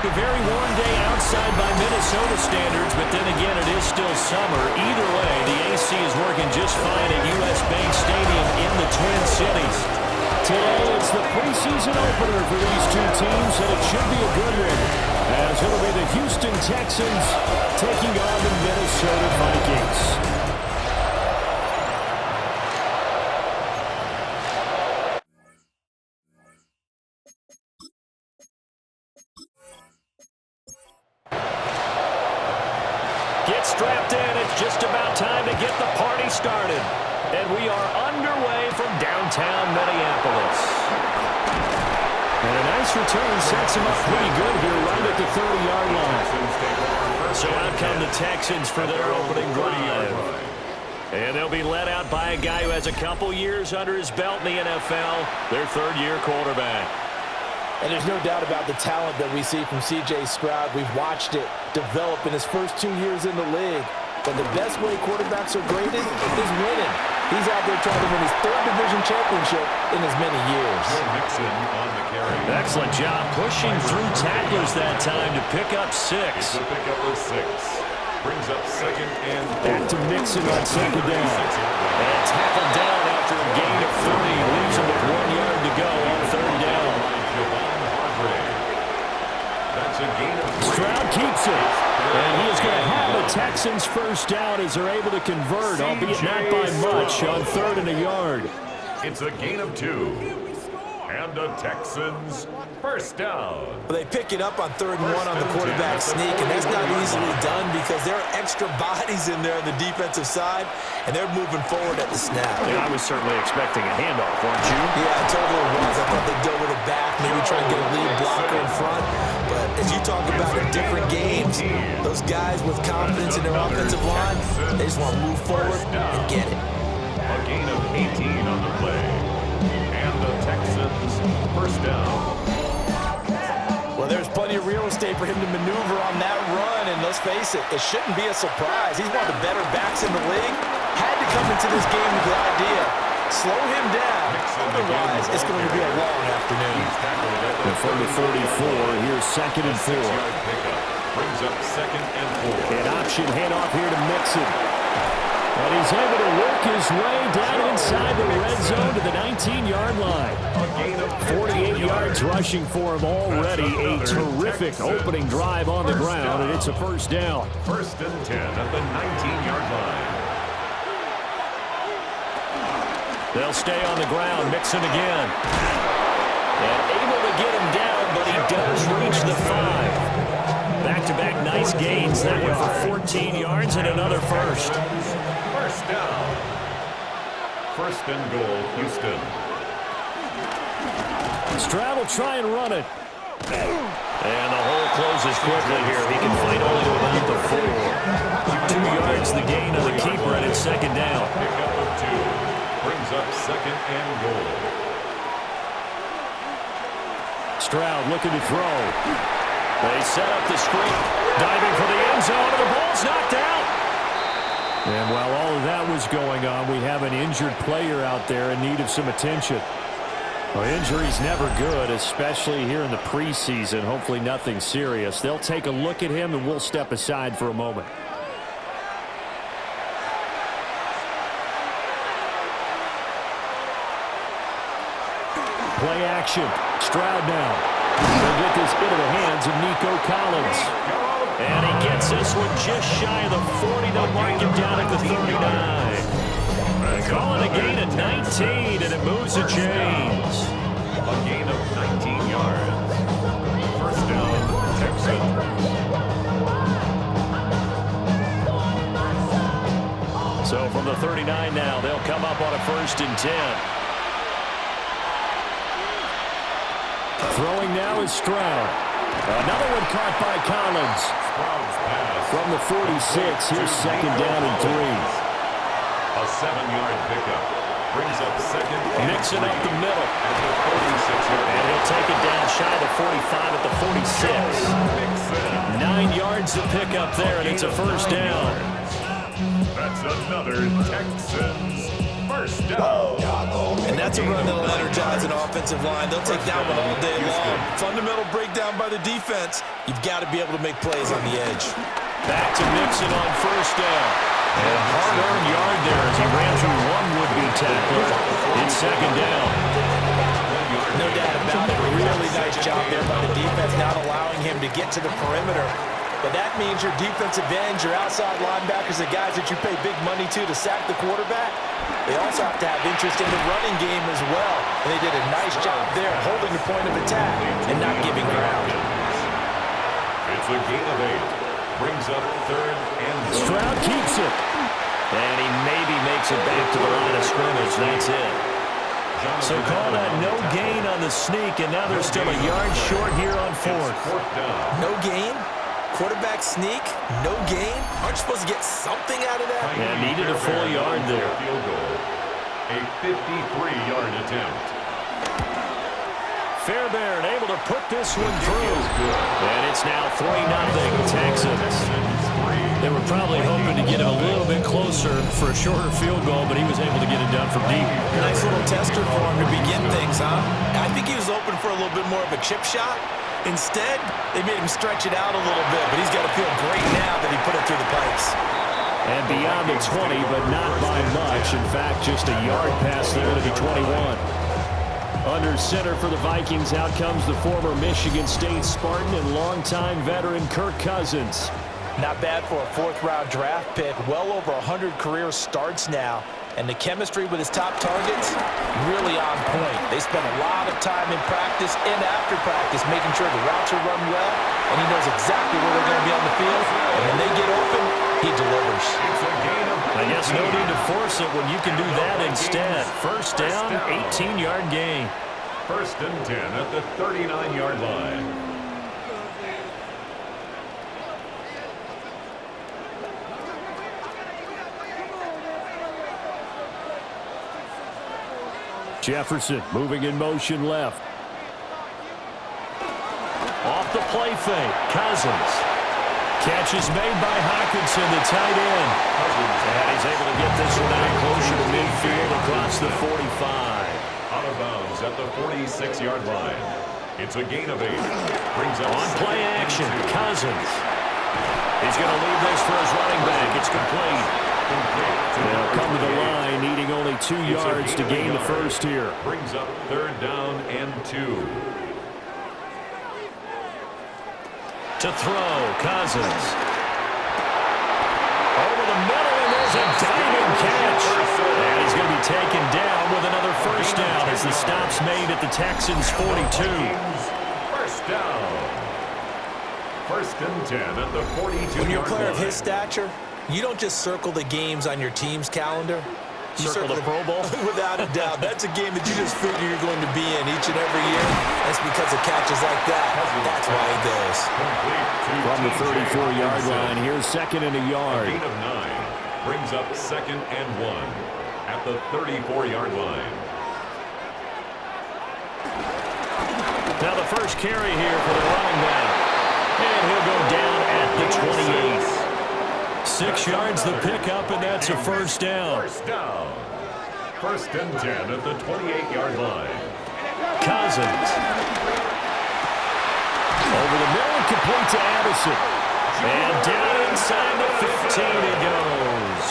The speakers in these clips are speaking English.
A very warm day outside by Minnesota standards, but then again, it is still summer. Either way, the AC is working just fine at U.S. Bank Stadium in the Twin Cities. Today, it's the preseason opener for these two teams, and it should be a good one, as it'll be the Houston Texans taking on the Minnesota Vikings. Get strapped in. It's just about time to get the party started. And we are underway from downtown Minneapolis. And a nice return sets him up pretty good here right at the 30-yard line. So out come the Texans for their opening drive. And they'll be led out by a guy who has a couple years under his belt in the NFL, their third-year quarterback. And there's no doubt about the talent that we see from C.J. Stroud. We've watched it develop in his first 2 years in the league. But the best way quarterbacks are graded is winning. He's out there trying to win his third division championship in as many years. Excellent job pushing through tacklers that time to pick up 6. Brings up second and back to Mixon on second down. And tackled down after a gain of 3. Leaves him with 1 yard to go on third down. Stroud keeps it. And he is going to have the Texans first down as they're able to convert, albeit not by much, on third and a yard. It's a gain of 2. And the Texans first down. Well, they pick it up on third and 1 on the quarterback sneak, and that's not easily done because there are extra bodies in there on the defensive side, and they're moving forward at the snap. Yeah, I was certainly expecting a handoff, weren't you? Yeah, I totally was. I thought they'd go with it back, maybe try and get a lead blocker in front. But as you talk about in different games, those guys with confidence in their offensive line, they just want to move forward and get it. A gain of 18 on the play. And the Texans first down. Well, there's plenty of real estate for him to maneuver on that run, and let's face it, it shouldn't be a surprise. He's one of the better backs in the league. Had to come into this game with the idea, slow him down. Otherwise, it's going to be a long afternoon. And from the 44, here's second and 4. Brings up second and 4. An option handoff here to Mixon. And he's able to work his way down inside the red zone to the 19-yard line. 48 yards rushing for him already. A terrific opening drive on the ground, and it's a first down. First and 10 at the 19-yard line. They'll stay on the ground. Mixon again. And able to get him down, but he does reach the 5. Back-to-back nice gains. That one for 14 yards and another first. First down. First and goal, Houston. Stroud will try and run it. And the hole closes quickly here. He can fight only to about the 4. 2 yards the gain on the keeper, and it's second down. Pickup of 2. Brings up second and goal. Stroud looking to throw. They set up the screen. Diving for the end zone, and the ball's knocked out. And while all of that was going on, we have an injured player out there in need of some attention. Well, injury's never good, especially here in the preseason. Hopefully nothing serious. They'll take a look at him, and we'll step aside for a moment. Play action. Stroud now. They'll get this into the hands of Nico Collins. And he gets this one just shy of the 40. They'll mark him down at the 39. They call it a gain of 19, and it moves the chains. A gain of 19 yards. First down, Texans. So from the 39 now, they'll come up on a first and 10. Throwing now is Stroud. Another one caught by Collins. From the 46, here's second down and 3. A 7-yard pickup. Brings up second. Mixon up the middle. At the 46-yard. And he'll take it down shy of the 45 at the 46. 9 yards to pick up there, and it's a first down. That's another Texans First down. And that's a run that'll energize an offensive line. They'll take that one all day long. Fundamental breakdown by the defense. You've got to be able to make plays on the edge. Back to Mixon on first down. And a hard-earned yard there as he ran through one would-be tackler. It's second down. No doubt about it. Really nice job there by the defense, not allowing him to get to the perimeter. But that means your defensive ends, your outside linebackers, the guys that you pay big money to sack the quarterback, they also have to have interest in the running game as well. And they did a nice job there holding the point of attack and not giving ground. It's a gain of 8. Brings up third and one. Stroud keeps it. And he maybe makes it back to the line of scrimmage. That's it. So call that no gain on the sneak, and now they're still a yard short here on fourth. No gain? Quarterback sneak? No gain? Aren't you supposed to get something out of that? Yeah, needed a full yard there. Field goal. A 53-yard attempt. Fairbairn able to put this one through. And it's now 3-0 Texans. They were probably hoping to get him a little bit closer for a shorter field goal, but he was able to get it done from deep. Nice little tester for him to begin things, huh? I think he was open for a little bit more of a chip shot. Instead, they made him stretch it out a little bit, but he's got to feel great now that he put it through the pipes. And beyond the 20, but not by much. In fact, just a yard pass there to the 21. Under center for the Vikings, out comes the former Michigan State Spartan and longtime veteran Kirk Cousins. Not bad for a fourth-round draft pick. Well over 100 career starts now. And the chemistry with his top targets, really on point. They spend a lot of time in practice and after practice making sure the routes are run well, and he knows exactly where they're going to be on the field. And when they get open, he delivers. I guess no need to force it when you can do that instead. First down, 18-yard gain. First and 10 at the 39-yard line. Jefferson moving in motion left. Off the play fake, Cousins. Catch is made by Hockenson, the tight end. And he's able to get this one out closer to midfield across the 45. Out of bounds at the 46-yard line. It's a gain of 8. Brings up on play action, Cousins. He's going to leave this for his running back. It's complete. They'll come to the line, needing only 2 yards to gain the first here. Brings up third down and 2. To throw, Cousins. Over the middle, and there's a diving catch. And he's going to be taken down with another first down as the stop's made at the Texans' 42. First down. First and 10 at the 42-yard line. When you're a player of his stature, you don't just circle the games on your team's calendar. You circle the Pro Bowl? Without a doubt. That's a game that you just figure you're going to be in each and every year. That's because of catches like that. That's why he goes. From the 34-yard line, here's second and a yard. A gain of 9 brings up second and 1 at the 34-yard line. Now the first carry here for the running back. And he'll go down at the 28. 6 yards the pickup, and that's a first down. First down. First and 10 at the 28-yard line. Cousins. Over the middle, complete to Addison. And down inside the 15 it goes.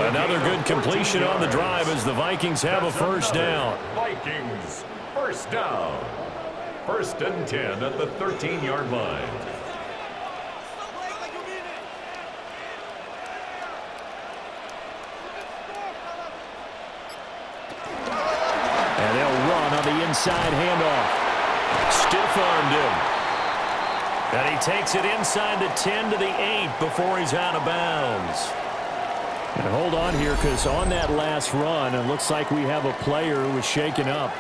Another good completion on the drive as the Vikings have a first down. Vikings, first down. First and 10 at the 13-yard line. And they'll run on the inside handoff. Stiff-armed him. And he takes it inside the 10 to the 8 before he's out of bounds. And hold on here, because on that last run, it looks like we have a player who was shaken up.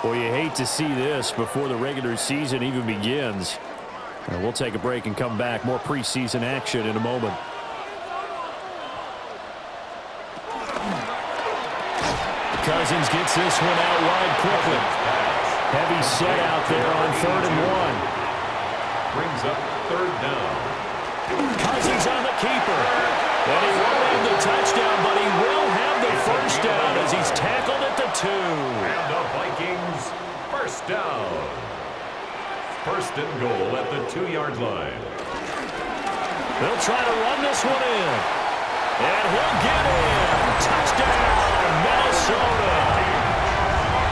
Boy, you hate to see this before the regular season even begins. And we'll take a break and come back. More preseason action in a moment. Cousins gets this one out wide quickly. Heavy set out there on 3rd and 1. Brings up third down. Cousins on the keeper. And he won't have the touchdown, but he will have the first down as he's tackled at the 2. And the Vikings first down. First and goal at the 2-yard line. They'll try to run this one in. And he'll get in. Touchdown, Minnesota.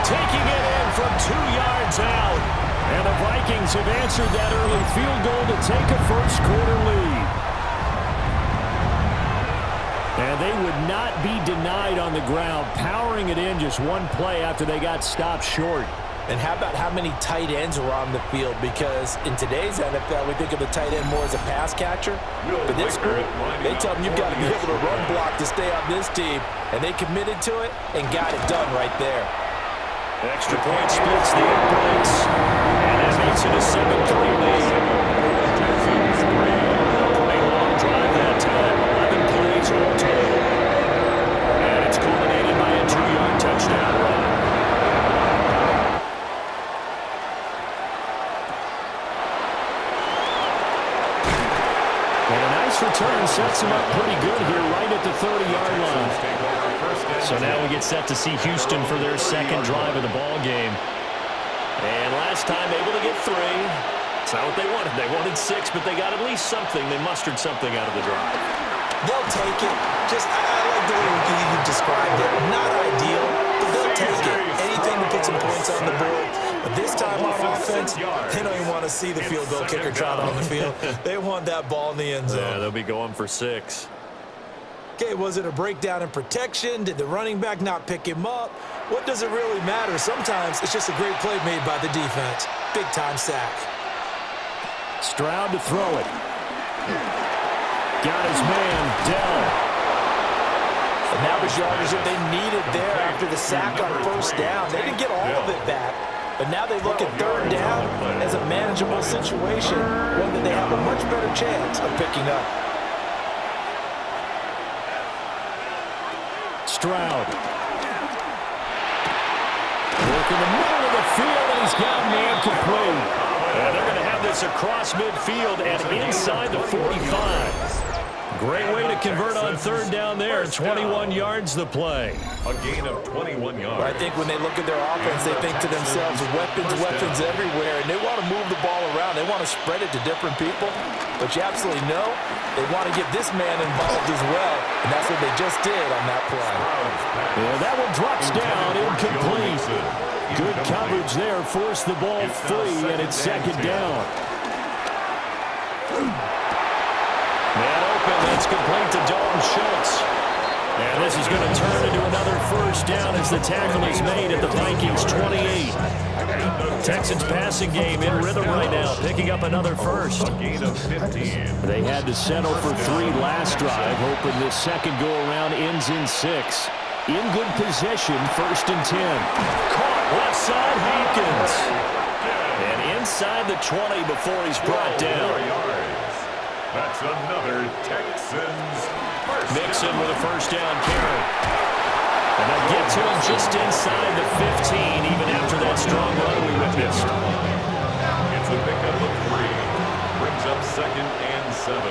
Taking it in from 2 yards out. And the Vikings have answered that early field goal to take a first-quarter lead. And they would not be denied on the ground, powering it in just one play after they got stopped short. And how about how many tight ends were on the field? Because in today's NFL, we think of the tight end more as a pass catcher. But this group, they tell them you've got to be able to run block to stay on this team. And they committed to it and got it done right there. Extra point splits the uprights. And that makes it a 7-3 lead. Texans 3. A long drive that time. 11 plays all total. And it's culminated by a 2-yard touchdown run. And a nice return sets him up pretty good here right at the 30-yard line. So now we get set to see Houston for their second drive of the ball game. And last time able to get 3. It's not what they wanted. They wanted 6, but they got at least something. They mustered something out of the drive. They'll take it. I like the way you described it. Not ideal, but they'll take it. Anything to put some points on the board. But this time on offense, they don't even want to see the field goal kicker trot on the field. They want that ball in the end zone. Yeah, they'll be going for 6. Okay, was it a breakdown in protection? Did the running back not pick him up? What does it really matter? Sometimes it's just a great play made by the defense. Big-time sack. Stroud to throw it. Got his man, Dell. And that was yardage that they needed there after the sack on first down. They didn't get all of it back, but now they look at third down as a manageable situation, one that they have a much better chance of picking up. Stroud. Work in the middle of the field, and he's got man complete. And they're going to have this across midfield and inside the 45. Great way to convert on third down there. 21 yards the play. A gain of 21 yards. I think when they look at their offense, they think to themselves, weapons everywhere, and they want to move the ball around. They want to spread it to different people. But you absolutely know they want to get this man involved as well, and that's what they just did on that play. Yeah, that one drops down, incomplete. Good coverage there, forced the ball free, and it's second down. Man open, that's complete to Dalton Schultz. And this is going to turn into another first down as the tackle is made at the Vikings 28. Texans passing game in rhythm right now, picking up another first. A gain of 15. They had to settle for 3 last drive, hoping this second go-around ends in 6. In good position, first and 10. Caught left side, Hopkins. And inside the 20 before he's brought down. That's another Texans first. Mixon with a first down carry. And they'll get to him just inside the 15, even after that strong run we witnessed. It's a pickup of 3. Brings up second and 7.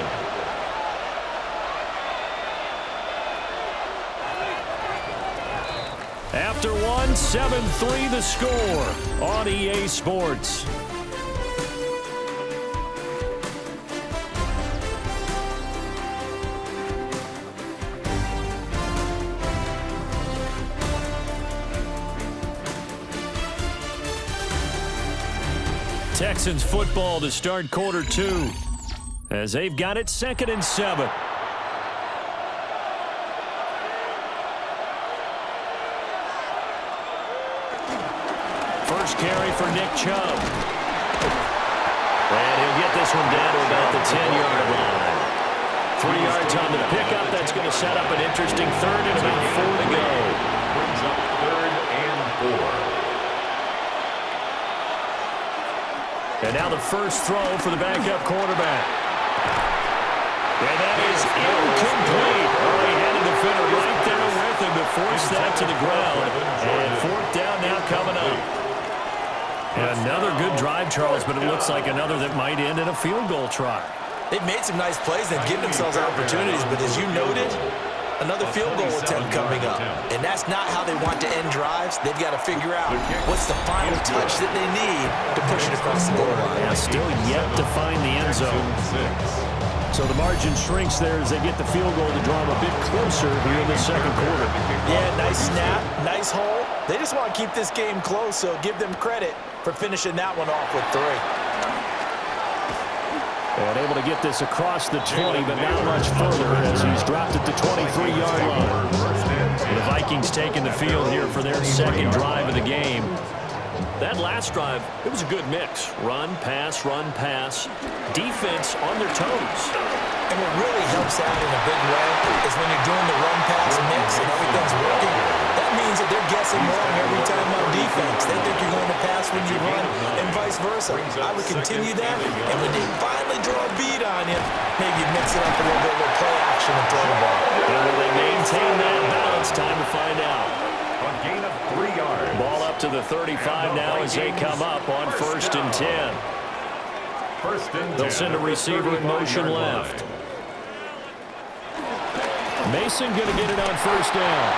After 1, 7-3 the score on EA Sports. Texans football to start quarter 2 as they've got it 2nd and 7. First carry for Nick Chubb. And he'll get this one down to about the 10-yard line. 3 yards on the pickup. That's going to set up an interesting third and about 4 to go. Brings up 3rd and 4. And now the first throw for the backup quarterback. And that is incomplete. Oh, he had a defender right there with him to force that to the ground. And 4th down now coming up. And another good drive, Charles, but it looks like another that might end in a field goal try. They've made some nice plays. They've given themselves opportunities, but as you noted, another field goal attempt coming up. And that's not how they want to end drives. They've got to figure out what's the final touch that they need to push it across the goal line. Yeah, still yet to find the end zone. So the margin shrinks there as they get the field goal to draw them a bit closer here in the second quarter. Yeah, nice snap, nice hole. They just want to keep this game close, so give them credit for finishing that one off with 3. And able to get this across the 20, but not much further as he's dropped at the 23-yard line. The Vikings taking the field here for their second drive of the game. That last drive, it was a good mix. Run, pass, defense on their toes. And what really helps out in a big way is when you're doing the run-pass mix and everything's working, that means that they're guessing wrong every time on defense. They think you're going to pass when you run and vice versa. I would continue that, and when they finally draw a beat on you, maybe mix it up a little bit with play action and throw the ball. And will they maintain that balance? Time to find out. A gain of 3 yards. Ball up to the 35 now as they come up on 1st and 10. They'll send a receiver in motion left. Mason going to get it on 1st down.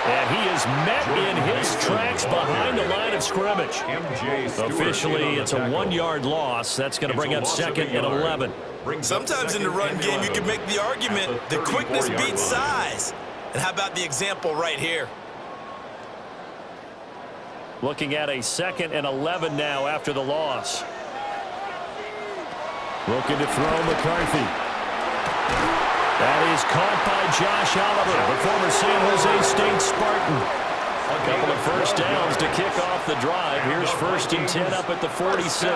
And he is met in his tracks behind the line of scrimmage. Officially, it's a 1-yard loss. That's going to bring up 2nd and 11. Sometimes in the run game, you can make the argument that quickness beats size. And how about the example right here? Looking at a 2nd and 11 now after the loss. Looking to throw McCarthy. That is caught by Josh Oliver, the former San Jose State Spartan. A couple of first downs to kick off the drive. Here's 1st and 10 up at the 46. And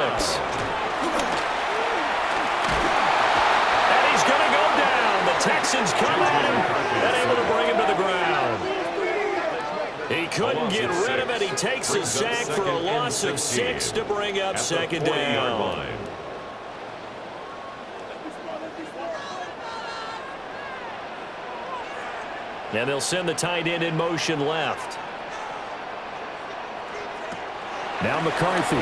he's going to go down. The Texans come at him and able to bring him to the ground. He couldn't get rid of it. He takes a sack for a loss of 6 to bring up 2nd down. And they'll send the tight end in motion left. Now McCarthy.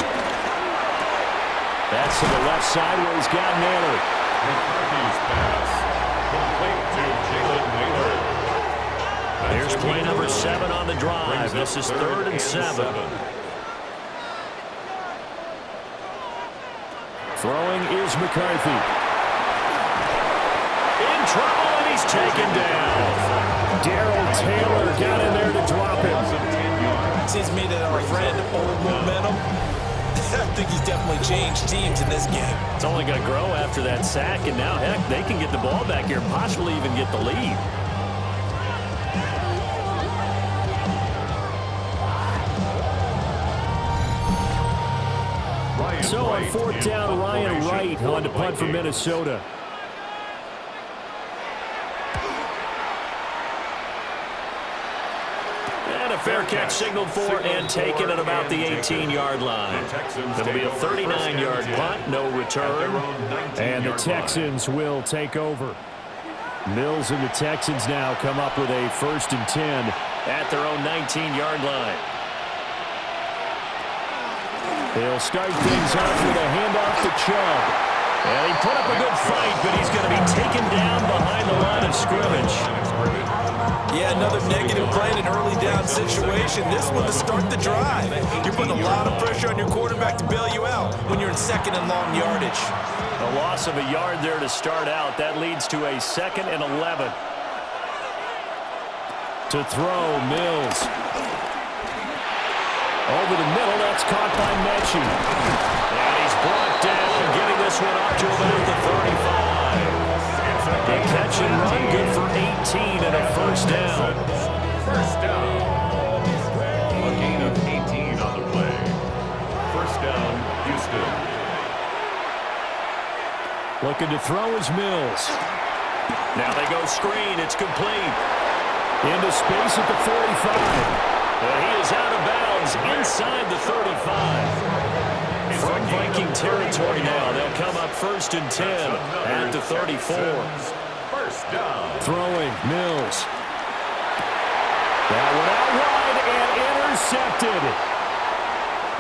That's to the left side where he's got Naylor. McCarthy's pass complete to Jalen Naylor. Here's play number 7 on the drive. This is 3rd and 7. Throwing is McCarthy. In trouble, and he's taken down. Darrell Taylor got in there to drop him. Seems to me that our friend, old momentum, I think he's definitely changed teams in this game. It's only going to grow after that sack, and now, heck, they can get the ball back here and possibly even get the lead. So on 4th down, Ryan Wright on to punt for Minnesota. And a fair catch signaled for and taken at about the 18-yard line. It'll be a 39-yard punt, no return. And the Texans will take over. Mills and the Texans now come up with a 1st and 10 at their own 19-yard line. They'll start things off with a handoff to Chubb. And he put up a good fight, but he's going to be taken down behind the line of scrimmage. Yeah, another negative play in an early down situation. This one to start the drive. You're putting a lot of pressure on your quarterback to bail you out when you're in 2nd and long yardage. A loss of a yard there to start out. That leads to a 2nd and 11. To throw, Mills. Over the middle, that's caught by Mechie. And he's brought down, getting this one up to about the 35. The catch and run, good for 18 and a 1st down. 1st down. A gain of 18 on the play. 1st down, Houston. Looking to throw is Mills. Now they go screen, it's complete. Into space at the 45. And he is out of bounds inside the 35. From Viking territory now, they'll come up 1st and 10 at the 34. 1st down. Throwing, Mills. That one out wide and intercepted.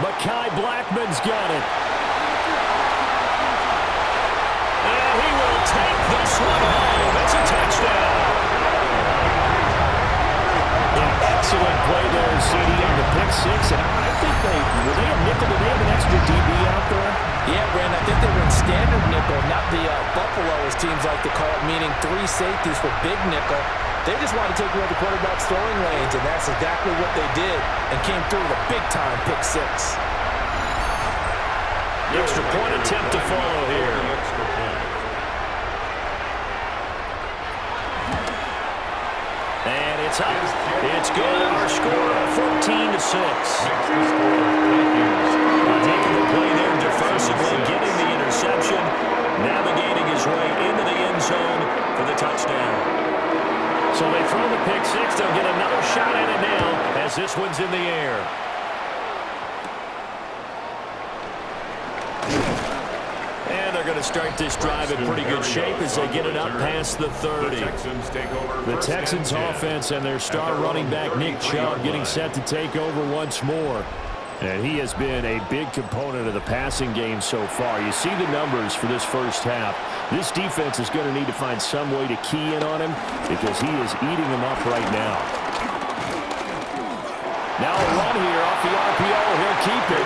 Mekhi Blackmon's got it. And he Excellent play there, CD, on the pick six. And I think were they a nickel? Did they have an extra DB out there? Yeah, Brandon, I think they were in standard nickel, not the Buffalo, as teams like to call it, meaning 3 safeties for big nickel. They just wanted to take away the quarterback's throwing lanes, and that's exactly what they did, and came through with a big-time pick six. The extra point attempt to follow here. And it's up. It's good. Our score, 14-6. Taking the play there defensively, getting the interception, navigating his way into the end zone for the touchdown. So they throw the pick six. They'll get another shot at it now as this one's in the air. And they're going to start this drive in pretty good shape as they get it up past the 30. The Texans offense and their star running back Nick Chubb getting set to take over once more. And he has been a big component of the passing game so far. You see the numbers for this first half. This defense is going to need to find some way to key in on him because he is eating them up right now. Now a run here off the RPO. He'll keep it.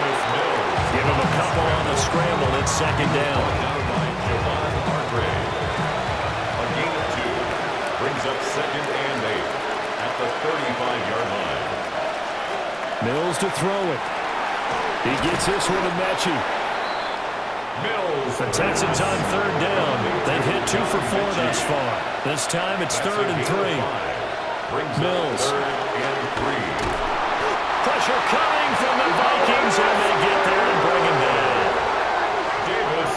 Give him a couple on the scramble. It's second down. A gain of 2 brings up 2nd and 8 at the 35-yard line. Mills to throw it. He gets this one to Mechie. Mills. The Texans on 3rd down. They've hit 2 for 4 thus far. This time it's 3rd and 3. Mills. 3rd and 3. Pressure coming from the Vikings, and they get there and bring him down.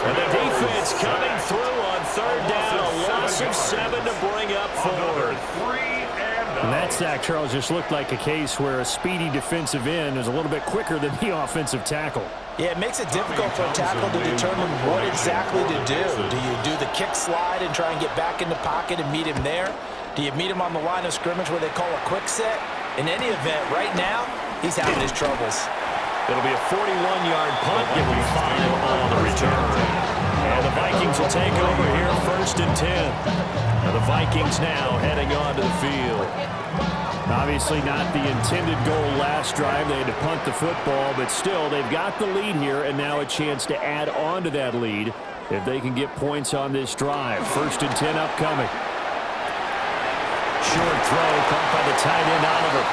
And the defense coming through on 3rd down. A loss of 7 to bring up 4. And that sack, Charles, just looked like a case where a speedy defensive end is a little bit quicker than the offensive tackle. Yeah, it makes it difficult for a tackle to determine what exactly to do. Do you do the kick slide and try and get back in the pocket and meet him there? Do you meet him on the line of scrimmage where they call a quick set? In any event, right now, he's having his troubles. It'll be a 41-yard punt, giving 5 on the return. And the Vikings will take over here 1st and 10. Now the Vikings now heading onto the field. Obviously not the intended goal last drive. They had to punt the football, but still, they've got the lead here, and now a chance to add on to that lead if they can get points on this drive. 1st and 10 upcoming. Short throw caught by the tight end Oliver.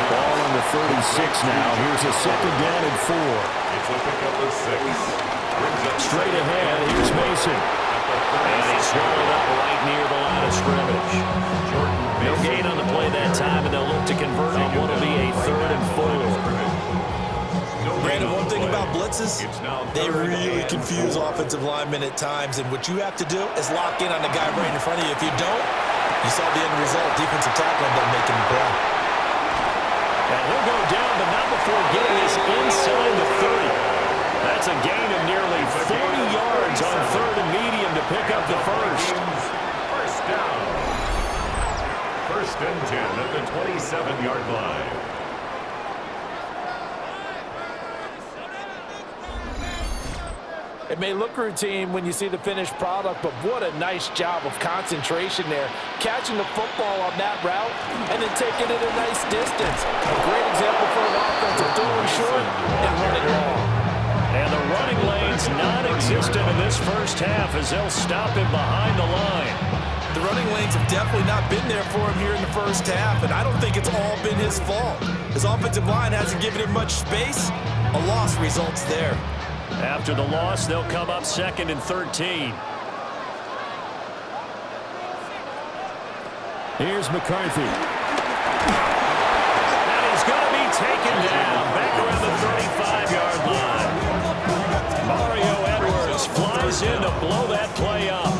Ball on the 36 now. Here's a 2nd down and 4. It's a pickup of 6. Straight ahead, here's Mason. And he's swallowed up right near the line of scrimmage. No gain on the play that time, and they'll look to convert on what will be a 3rd and 4. Brandon, one thing about blitzes, they really confuse offensive linemen at times, and what you have to do is lock in on the guy right in front of you. If you don't, you saw the end result. Defensive tackle ended up making the play. And he'll go down, but not before getting this inside the 30. That's a gain of nearly 40 yards on 3rd and medium to pick up the first. First down. 1st and 10 at the 27-yard line. It may look routine when you see the finished product, but what a nice job of concentration there. Catching the football on that route and then taking it a nice distance. A great example for an offense of throwing short and running long. And the running lane's non-existent in this first half as they'll stop him behind the line. The running lanes have definitely not been there for him here in the first half, and I don't think it's all been his fault. His offensive line hasn't given him much space. A loss results there. After the loss, they'll come up 2nd and 13. Here's McCarthy. And he's going to be taken down back around the 35-yard line. Mario Edwards flies in to blow that play up.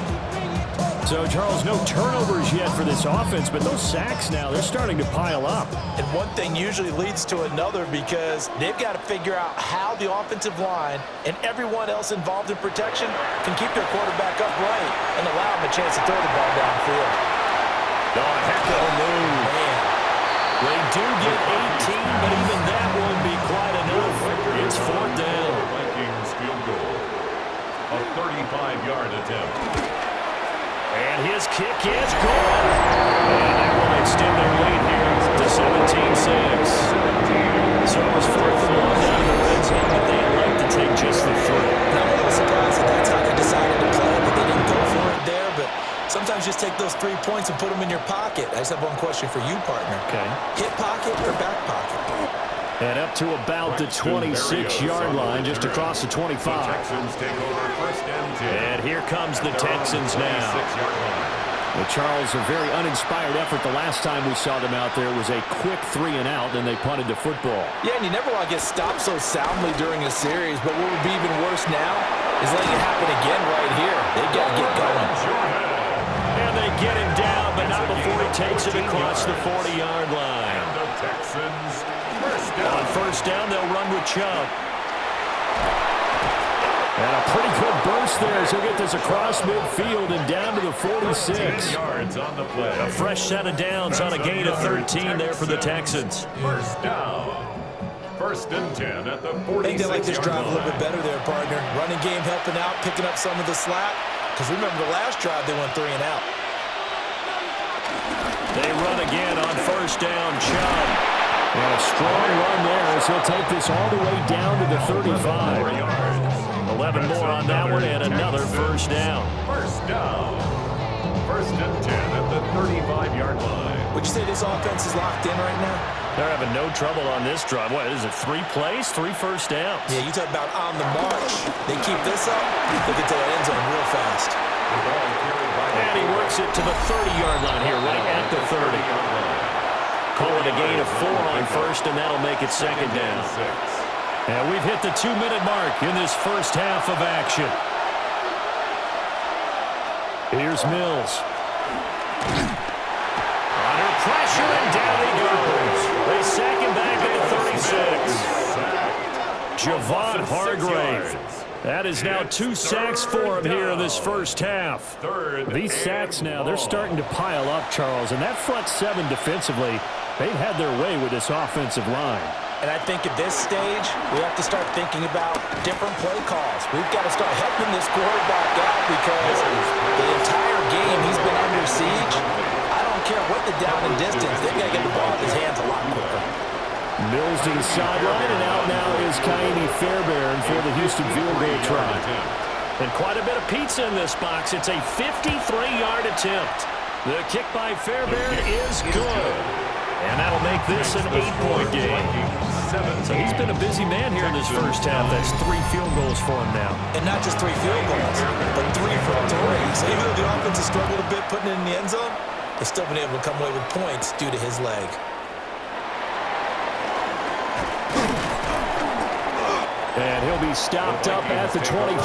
So, Charles, no turnovers yet for this offense, but those sacks now, they're starting to pile up. And one thing usually leads to another because they've got to figure out how the offensive line and everyone else involved in protection can keep their quarterback upright and allow him a chance to throw the ball downfield. Oh, heck of a move. Man. They do get 18, but even that won't be quite enough. It's 4th down. Vikings field goal. A 35-yard attempt. And his kick is good. And they will extend their lead here to 17-6. So it was 4th and 1 down in the red zone, but they elect to take just the 3. Now, I'm a little surprised that that's how they decided to play, that they didn't go for it there, but sometimes just take those 3 points and put them in your pocket. I just have one question for you, partner. Okay. Hip pocket or back pocket? And up to about the 26-yard line, just across the 25. Texans take over 1st and 10. And here comes the Texans now. 6-yard line. Well, Charles, a very uninspired effort. The last time we saw them out there was a quick 3-and-out, and they punted the football. Yeah, and you never want to get stopped so soundly during a series, but what would be even worse now is letting it happen again right here. They've got to get going. And they get him down, but not before he takes it across the 40-yard line. And the Texans, 1st down. On 1st down, they'll run with Chubb. And a pretty good burst there as he'll get this across midfield and down to the 46. 10 yards on the play. A fresh set of downs on a gain of 13 there for the Texans. 1st down. 1st and 10 at the 46-yard line. I think they like this drive a little bit better there, partner. Running game helping out, picking up some of the slack. Because remember, the last drive, they went 3-and-out. They run again on 1st down, Chubb. And a strong run there as he'll take this all the way down to the 35. 4 yards. 11 more on that one and another 1st down. 1st down. 1st and 10 at the 35-yard line. Would you say this offense is locked in right now? They're having no trouble on this drive. What is it, 3 plays, 3 first downs? Yeah, you talk about on the march. They keep this up, they get to that end zone real fast. The ball carried by And he works it to the 30-yard line here, right at the 30. Call it a gain of 4 on 1st, and that'll make it 2nd down. 6. And we've hit the 2-minute mark in this first half of action. Here's Mills. Under pressure, and down he goes. They sack him back at the 36. Javon Hargrave. That is now 2 sacks for him here in this first half. These sacks now, they're starting to pile up, Charles. And that front 7 defensively, they've had their way with this offensive line. And I think at this stage, we have to start thinking about different play calls. We've got to start helping this quarterback out because the entire game he's been under siege. I don't care what the down and distance. They've got to get the ball in his hands a lot quicker. Mills to the sideline, and out now is Kaimi Fairbairn for the Houston field goal try. And quite a bit of pizza in this box. It's a 53-yard attempt. The kick by Fairbairn is good. And that'll make this an 8-point game. So he's been a busy man here in this first half. That's 3 field goals for him now. And not just 3 field goals, but 3 from 3. So even though the offense has struggled a bit putting it in the end zone, they've still been able to come away with points due to his leg. And he'll be stopped up at the 25.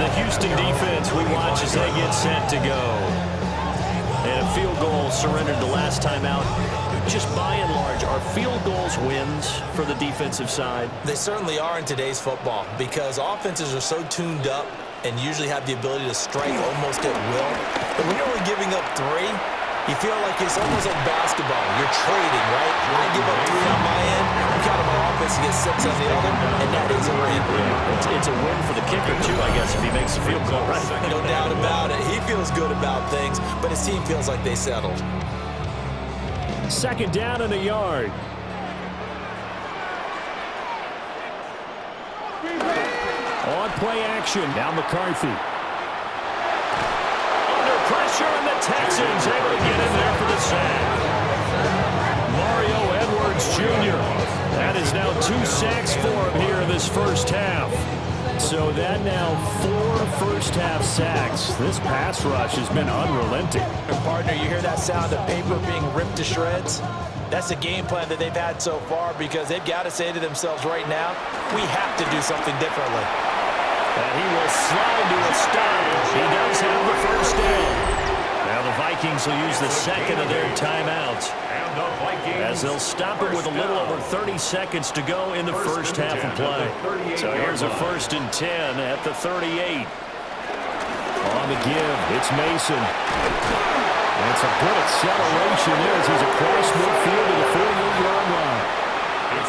The Houston defense we watch as they get set to go. And a field goal surrendered the last time out. Just by and large, are field goals wins for the defensive side? They certainly are in today's football because offenses are so tuned up and usually have the ability to strike almost at will. But when you're only giving up 3, you feel like it's almost like basketball. You're trading, right? I give up 3 on my end. You count on my offense to get 6 on the other, and that is a win. It's a win for the kicker, too, I guess, if he makes the field goal right. No doubt about it. He feels good about things, but his team feels like they settled. 2nd down and a yard. On play action. Now McCarthy. Under pressure, and the Texans able to get in there for the sack. Mario Edwards Jr. That is now 2 sacks for him here in this first half. So that now 4 first-half sacks. This pass rush has been unrelenting. And partner, you hear that sound of paper being ripped to shreds? That's the game plan that they've had so far because they've got to say to themselves right now, we have to do something differently. And he will slide to a stop. He does have the first down. Now the Vikings will use the second of their timeouts, as they'll stop it with a little over 30 seconds to go in the first half of play. So here's a 1st and 10 at the 38. On the give, it's Mason. And it's a good acceleration there as he's across midfield to the 48-yard line.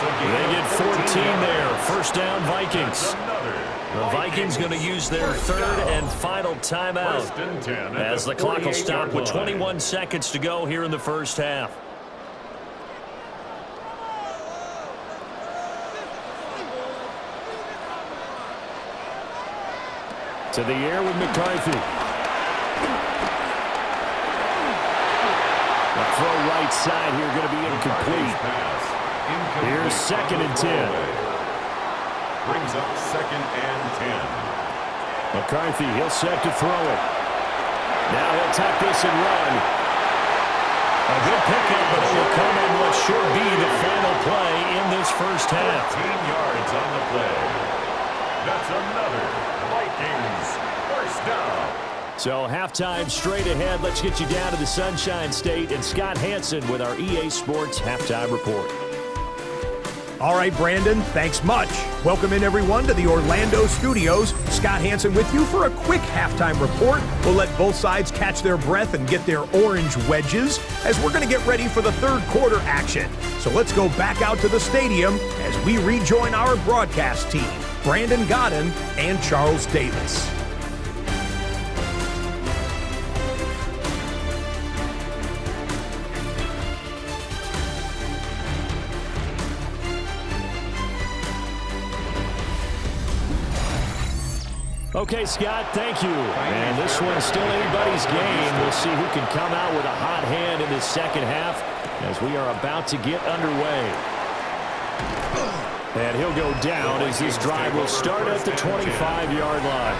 They get 14 there. First down, Vikings. The Vikings going to use their third and final timeout as the clock will stop with 21 seconds to go here in the first half. To the air with McCarthy. The throw right side here going to be incomplete. Here's 2nd and 10. Brings up 2nd and 10. McCarthy, he'll set to throw it. Now he'll tuck this and run. A good pickup, but it will come in what should be the final play in this first half. 14 yards on the play. That's another Vikings first down. So halftime straight ahead. Let's get you down to the Sunshine State and Scott Hanson with our EA Sports Halftime Report. All right, Brandon, thanks much. Welcome in, everyone, to the Orlando studios. Scott Hanson with you for a quick halftime report. We'll let both sides catch their breath and get their orange wedges as we're going to get ready for the third quarter action. So let's go back out to the stadium as we rejoin our broadcast team, Brandon Godden and Charles Davis. Okay, Scott, thank you. And this one's still anybody's game. We'll see who can come out with a hot hand in this second half as we are about to get underway. And he'll go down as this drive will start at the 25-yard line.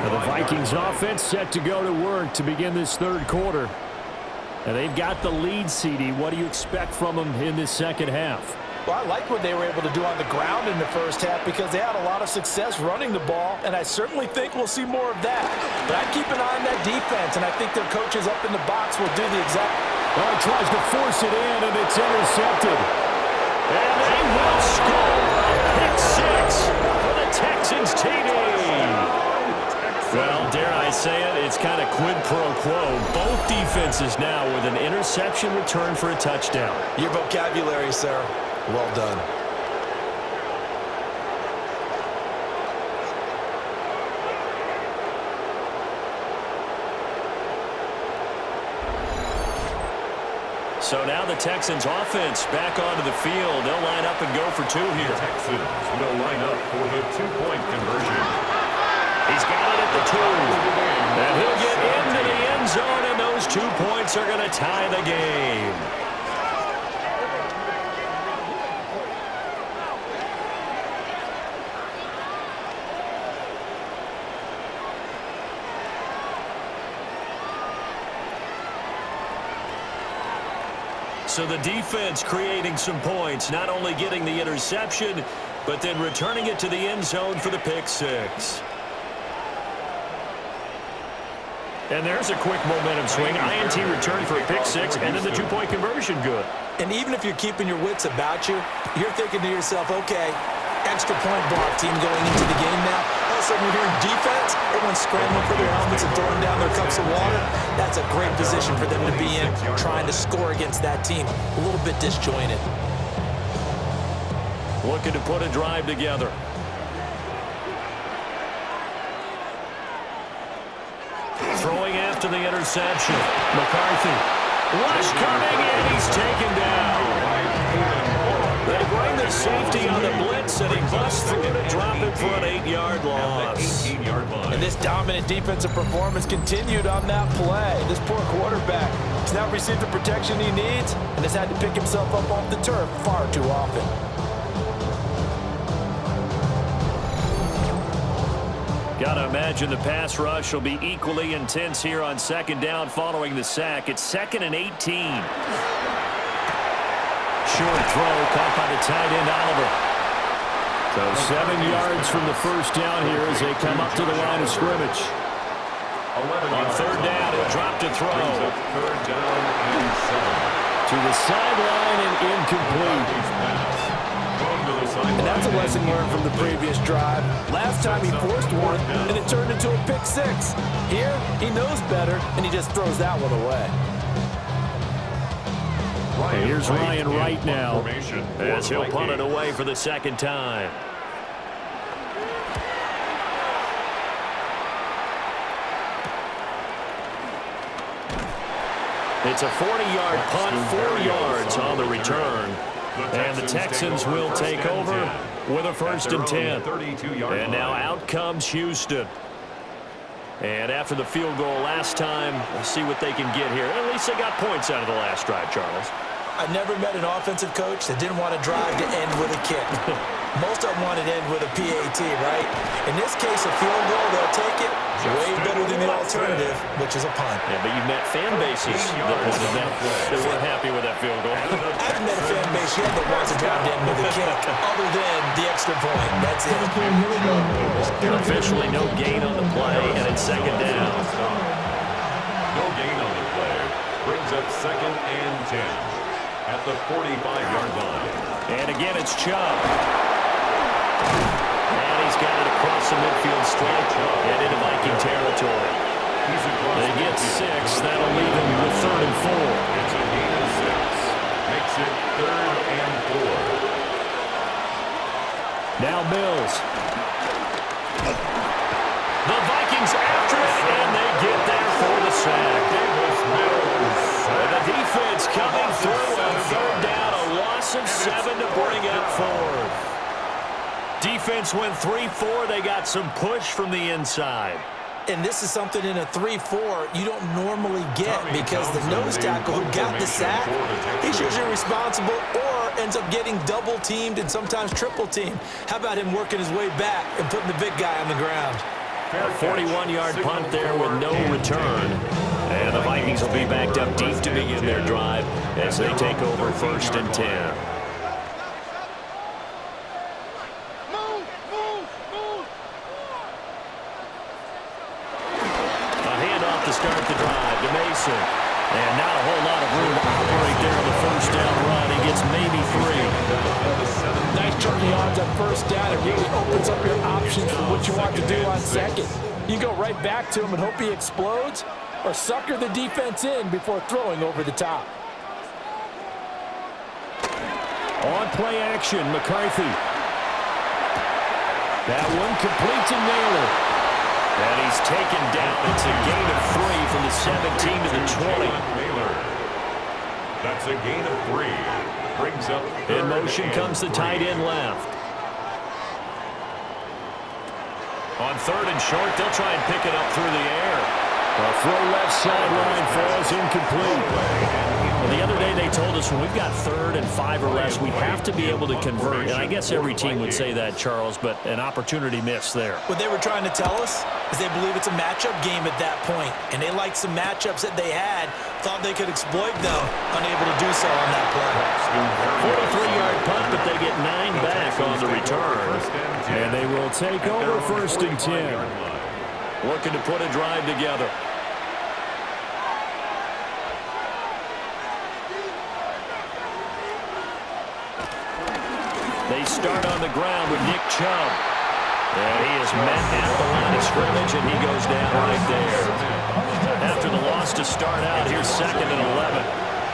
Now the Vikings offense set to go to work to begin this third quarter. And they've got the lead, CD. What do you expect from them in this second half? Well, I like what they were able to do on the ground in the first half because they had a lot of success running the ball, and I certainly think we'll see more of that. But I'd keep an eye on that defense, and I think their coaches up in the box will do the exact... Well, he tries to force it in, and it's intercepted. And they will score a pick six for the Texans TD. Well, dare I say it, it's kind of quid pro quo. Both defenses now with an interception return for a touchdown. Your vocabulary, sir. Well done. So now the Texans offense back onto the field. They'll line up and go for two here. Texans will line up for the two-point conversion. He's got it at the 2. And he'll get into the end zone, and those 2 points are going to tie the game. So the defense creating some points, not only getting the interception, but then returning it to the end zone for the pick six. And there's a quick momentum swing. INT return for a pick six, and then the two-point conversion good. And even if you're keeping your wits about you, you're thinking to yourself, okay, extra point block team going into the game now. All of a sudden, you're hearing defense. Everyone's scrambling for their helmets and throwing down their cups of water. That's a great position for them to be in, trying to score against that team. A little bit disjointed. Looking to put a drive together. Throwing after the interception. McCarthy. Rush coming in. He's taken down. They bring the safety on the blitz, and he busts through to drop it for an 8-yard loss. And this dominant defensive performance continued on that play. This poor quarterback has now received the protection he needs and has had to pick himself up off the turf far too often. Got to imagine the pass rush will be equally intense here on second down following the sack. It's 2nd and 18. Short throw caught by the tight end, Oliver. So 7 yards from the first down here as they come up to the line of scrimmage. On third down, he'll drop to throw. Third down and 7. To the sideline and incomplete. And that's a lesson learned from the previous drive. Last time he forced one, and it turned into a pick six. Here, he knows better, and he just throws that one away. And here's Ryan Wright now formation for as he'll punt it Vikings. away for the second time. It's a 40-yard punt, 4 yards on the return. And the Texans will take over with a 1st and 10. And now out comes Houston. And after the field goal last time, we'll see what they can get here. At least they got points out of the last drive, Charles. I never met an offensive coach that didn't want to drive to end with a kick. Most of them wanted to end with a PAT, right? In this case, a field goal, they'll take it. Way better than the alternative, which is a punt. Yeah, but you met fan bases that weren't happy with that field goal. I haven't met a fan base yet that wants to drive to end with a kick, other than the extra point. That's it. Officially no gain on the play, and it's 2nd down. No gain on the play. Brings up 2nd and 10 at the 45-yard line. And again, it's Chubb. And he's got it across the midfield stripe and into Viking territory. They get 6. That'll leave him with 3rd and 4. It's a gain of 6. Makes it 3rd and 4. Now Mills. The Vikings after it, and they get there for the sack. And the defense coming through on 3rd down, a loss of 7 to bring up 4th. Defense went 3-4. They got some push from the inside. And this is something in a 3-4 you don't normally get, because the nose tackle who got the sack, he's usually responsible or ends up getting double-teamed and sometimes triple-teamed. How about him working his way back and putting the big guy on the ground? A 41-yard punt there with no return. And the Vikings will be backed up deep to begin their drive as they take over 1st and 10. Start the drive to Mason. And not a whole lot of room to operate there on the 1st down run. He gets maybe 3. Nice chunky yards on 1st down. It really opens up your options for what you want to do on 2nd. You go right back to him and hope he explodes, or sucker the defense in before throwing over the top. On play action, McCarthy. That one complete to Naylor. And he's taken down. It's a gain of 3 from the 17 to the 20. That's a gain of 3. Brings up in motion comes the tight end left. On 3rd and short, they'll try and pick it up through the air. A throw left sideline falls incomplete. Well, the other day they told us when we've got 3rd and 5 or less, we have to be able to convert. And I guess every team would say that, Charles, but an opportunity missed there. What they were trying to tell us is they believe it's a matchup game at that point, and they liked some matchups that they had, thought they could exploit them, unable to do so on that play. 43-yard punt, but they get 9 back on the return. And they will take over 1st and 10. Looking to put a drive together. They start on the ground with Nick Chubb. And he is met at the line of scrimmage, and he goes down right there. After the loss to start out, here's 2nd and 11.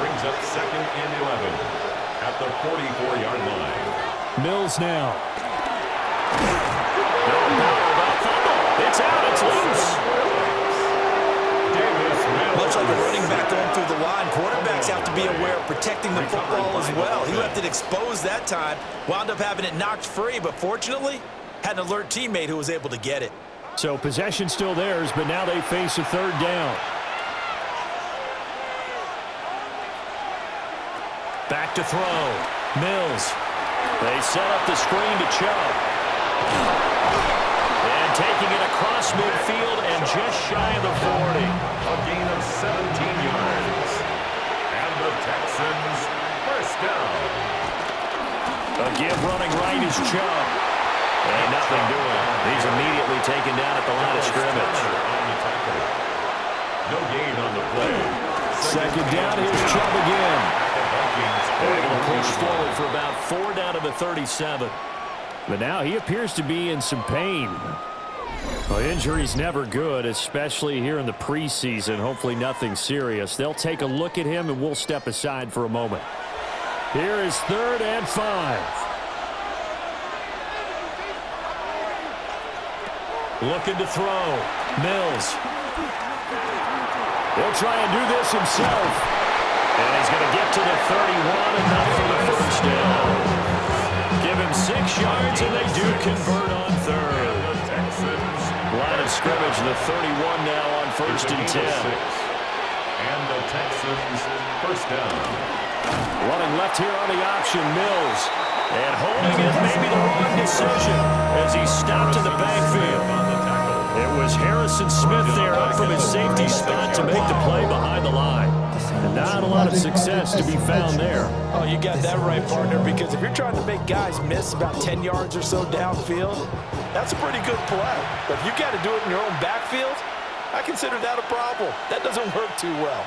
Brings up 2nd and 11 at the 44-yard line. Mills now. It's out. It's loose. Much like a running back going through the line, quarterbacks have to be aware of protecting the football as well. He left it exposed that time, wound up having it knocked free, but fortunately, had an alert teammate who was able to get it. So possession still theirs, but now they face a 3rd down. Back to throw. Mills. They set up the screen to Chubb. And taking it across midfield and just shy of the 40. A gain of 17 yards. And the Texans 1st down. A give running right is Chubb. And nothing doing. He's immediately taken down at the line of scrimmage. No gain on the play. 2nd down, here's Chubb again. Able to push forward for about 4 down to the 37. But now he appears to be in some pain. Well, injury's never good, especially here in the preseason. Hopefully nothing serious. They'll take a look at him, and we'll step aside for a moment. Here is 3rd and 5. Looking to throw. Mills. He'll try and do this himself. And he's going to get to the 31, enough for the first down. Give him 6 yards, and they do convert on 3rd. Line of scrimmage, the 31 now on 1st and 10. And the Texans first down. Running left here on the option, Mills. And holding it may be the wrong decision as he stopped in the backfield. It was Harrison Smith there up from his safety spot to make the play behind the line. And not a lot of success to be found there. Oh, you got that right, partner, because if you're trying to make guys miss about 10 yards or so downfield, that's a pretty good play. But if you got to do it in your own backfield, I consider that a problem. That doesn't work too well.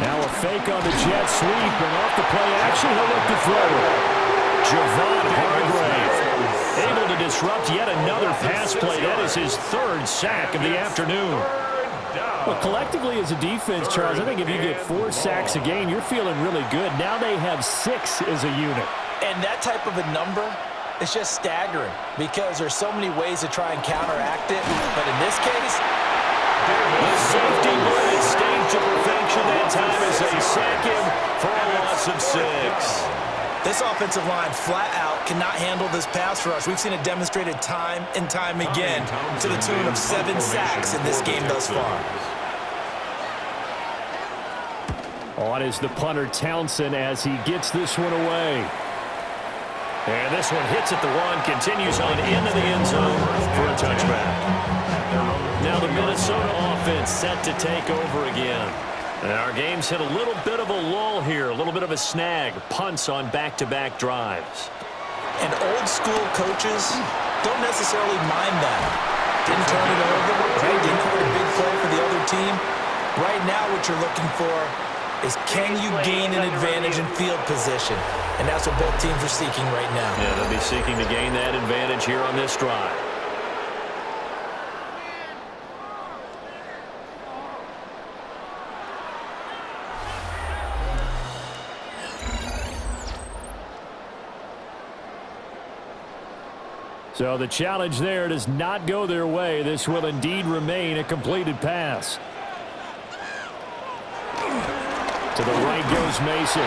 Now a fake on the jet sweep, and off the play action, he'll look to throw it. Javon Hargrave able to disrupt yet another pass play. That is his 3rd sack of the afternoon. Well, collectively as a defense, Charles, I think if you get 4 sacks a game, you're feeling really good. Now they have 6 as a unit. And that type of a number is just staggering because there's so many ways to try and counteract it. But in this case, the safety blitz staged to perfection that time as they sack him for a loss of 6. this offensive line flat out cannot handle this pass rush. We've seen it demonstrated time and time again to the tune of 7 sacks in this game thus far. On is the punter Townsend as he gets this one away. And this one hits at the 1, continues on into the end zone for a touchback. Now the Minnesota offense set to take over again. And our game's hit a little bit of a lull here, a little bit of a snag. Punts on back-to-back drives. And old school coaches don't necessarily mind that. Didn't turn it over, right? Didn't create a big play for the other team. Right now what you're looking for is can you gain an advantage in field position? And that's what both teams are seeking right now. Yeah, they'll be seeking to gain that advantage here on this drive. So the challenge there does not go their way. This will indeed remain a completed pass. To the right goes Mason.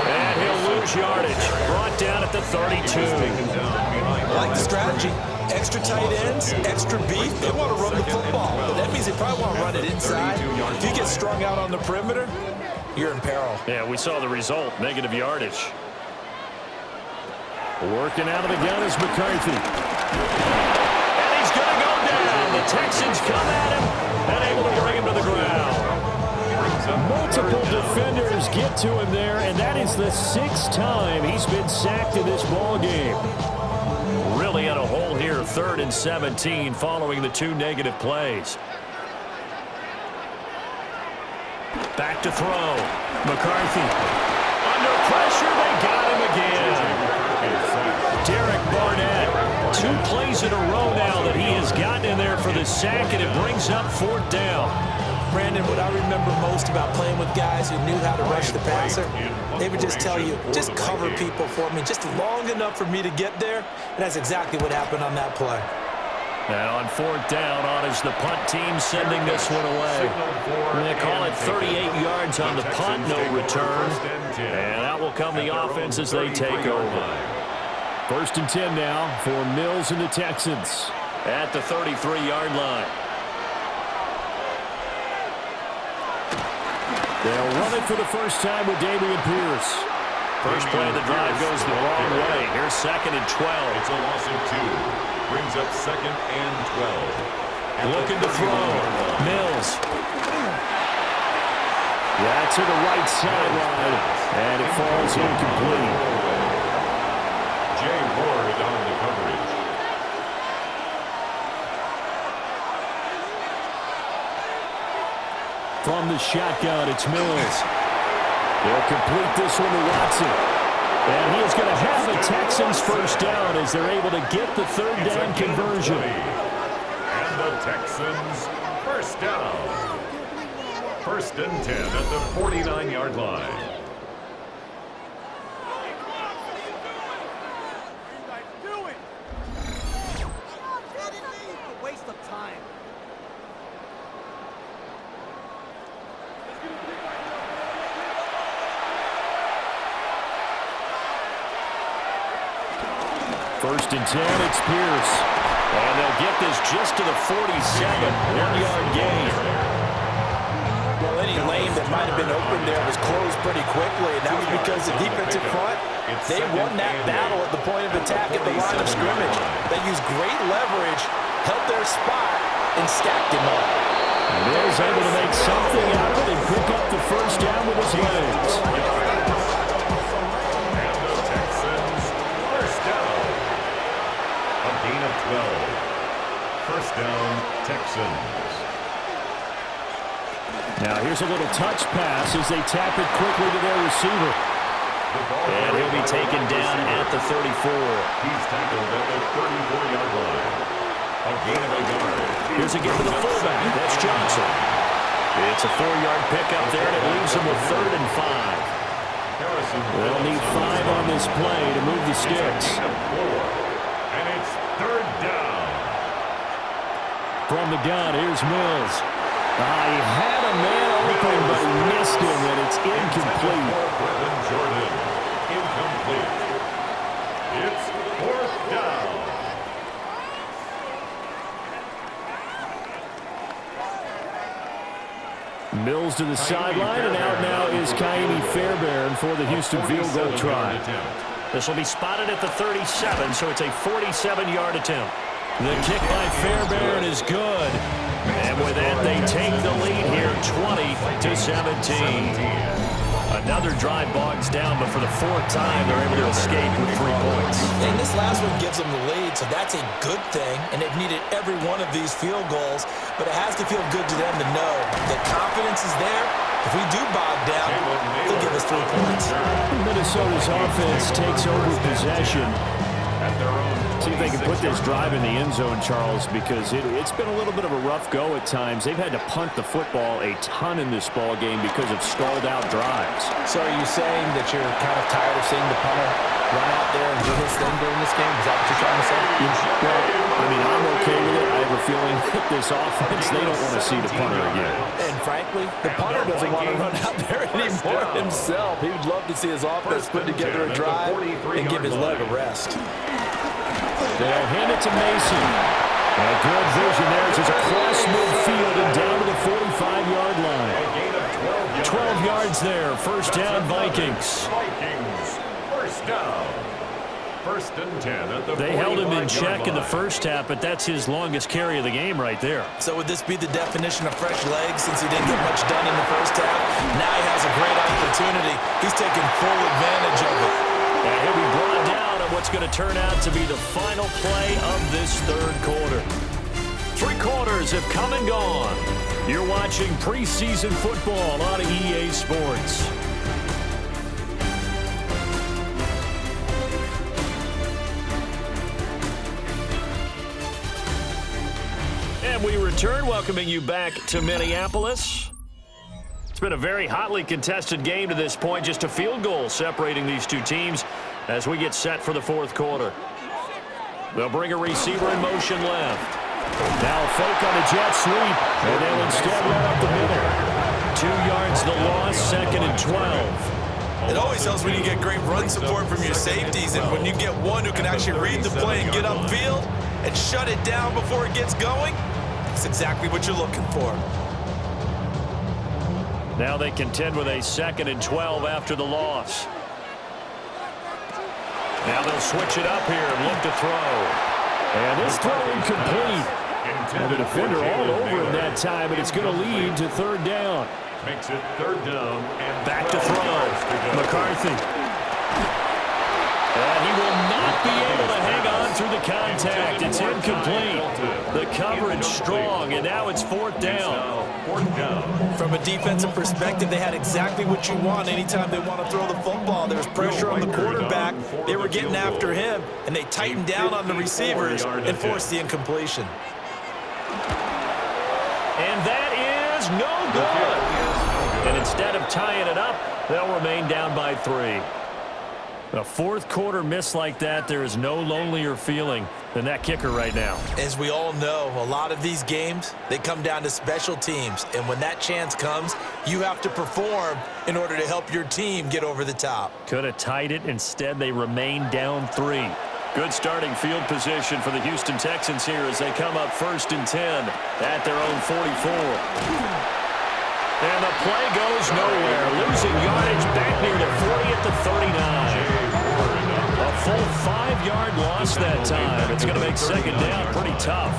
And he'll lose yardage. Brought down at the 32. I like the strategy. Extra tight ends, extra beef. They want to run the football. But that means they probably want to run it inside. If you get strung out on the perimeter, you're in peril. Yeah, we saw the result. Negative yardage. Working out of the gun is McCarthy. And he's going to go down. The Texans come at him and able to bring him to the ground. Multiple defenders get to him there, and that is the 6th time he's been sacked in this ball game. Really in a hole here, 3rd and 17 following the 2 negative plays. Back to throw. McCarthy. Under pressure, they got him again. Derek Barnett, 2 plays in a row now that he has gotten in there for the sack, and it brings up 4th down. Brandon, what I remember most about playing with guys who knew how to rush the passer, they would just tell you, just cover people for me, just long enough for me to get there, and that's exactly what happened on that play. And on 4th down, on is the punt team sending this one away. And they call it 38 yards on the punt, no return. And that will come the offense as they take over. 1st and 10 now for Mills and the Texans at the 33-yard line. They'll run it for the first time with Dameon Pierce. First play of the drive goes the wrong way. Here's 2nd and 12. It's a loss of 2. Brings up 2nd and 12. Looking to throw. Mills. Yeah, to the right sideline. And it falls incomplete. Jay Ward on the coverage. From the shotgun, it's Mills. They'll complete this one to Watson. And he is going to have the Texans first down as they're able to get the third down conversion. And the Texans first down. First and 10 at the 49-yard line. Waste of time. First and 10, it's Pierce. And they'll get this just to the 47, 1-yard gain. Well, any lane that might have been open there was closed pretty quickly, and that was because the defensive front, they won that battle at the point of attack at the line of scrimmage. They used great leverage, held their spot, and stacked him up. And is able to make something out of it and pick up the first down with his legs. And the Texans first down. A gain of 12. First down, Texans. Now here's a little touch pass as they tap it quickly to their receiver. And he'll be taken down at the 34. He's tackled at the 34-yard line. A gain of a yard. Here's a give to the fullback. That's Johnson. It's a 4-yard pickup there, and it leaves them with 3rd and 5. They'll need 5 on this play to move the sticks. And it's 3rd down. From the gun, here's Mills. He had a man open, but he missed him, and it's incomplete. Brevin Jordan, incomplete. It's 4th down. Mills to the sideline, and out now is Kaimi Fairbairn for the Houston field goal try. This will be spotted at the 37, so it's a 47-yard attempt. The kick by Fairbairn is good. And with that, they take the lead here, 20-17. Another drive bogs down, but for the 4th time, they're able to escape with 3 points. And this last one gives them the lead, so that's a good thing. And they've needed every one of these field goals, but it has to feel good to them to know that confidence is there. If we do bog down, they'll give us 3 points. Minnesota's offense takes over possession. See if they can put this drive in the end zone, Charles, because it's been a little bit of a rough go at times. They've had to punt the football a ton in this ball game because of stalled-out drives. So are you saying that you're kind of tired of seeing the punter run out there and do his thing during this game? Is that what you're trying to say? Well, I mean, I'm okay with it. I have a feeling that this offense, they don't want to see the punter again. And frankly, the punter doesn't want to run out there anymore himself. He would love to see his offense put together a drive and give his leg a rest. They'll hand it to Mason. A good vision there as it's across midfield and down to the 45-yard line. 12 yards there. First down, Vikings. First down. 1st and 10 at the 45-yard line. They held him in check in the first half, but that's his longest carry of the game right there. So would this be the definition of fresh legs since he didn't get much done in the first half? Now he has a great opportunity. He's taking full advantage of it. And he'll be brought down at what's going to turn out to be the final play of this 3rd quarter. 3 quarters have come and gone. You're watching preseason football on EA Sports. And we return, welcoming you back to Minneapolis. It's been a very hotly contested game to this point, just a field goal separating these two teams as we get set for the 4th quarter. They'll bring a receiver in motion left. Now a fake on a jet sweep, and they'll instead run up the middle. 2 yards the loss, 2nd and 12. It always helps when you get great run support from your safeties, and when you get one who can actually read the play and get upfield and shut it down before it gets going, that's exactly what you're looking for. Now they contend with a 2nd and 12 after the loss. Now they'll switch it up here and look to throw. And this throw incomplete. And the defender all over him that time, and it's going to lead to 3rd down. Makes it 3rd down and back to throw. McCarthy. And he will not be able to hang on through the contact. It's incomplete. The coverage strong, and now it's fourth down. From a defensive perspective, they had exactly what you want anytime they want to throw the football. There was pressure on the quarterback. They were getting after him, and they tightened down on the receivers and forced the incompletion. And that is no good. And instead of tying it up, they'll remain down by 3. A fourth quarter miss like that, there is no lonelier feeling than that kicker right now. As we all know, a lot of these games, they come down to special teams. And when that chance comes, you have to perform in order to help your team get over the top. Could have tied it. Instead, they remain down 3. Good starting field position for the Houston Texans here as they come up 1st and 10 at their own 44. And the play goes nowhere. Losing yardage back near the 40 at the 39. A full 5-yard loss that time. It's going to make second down pretty tough.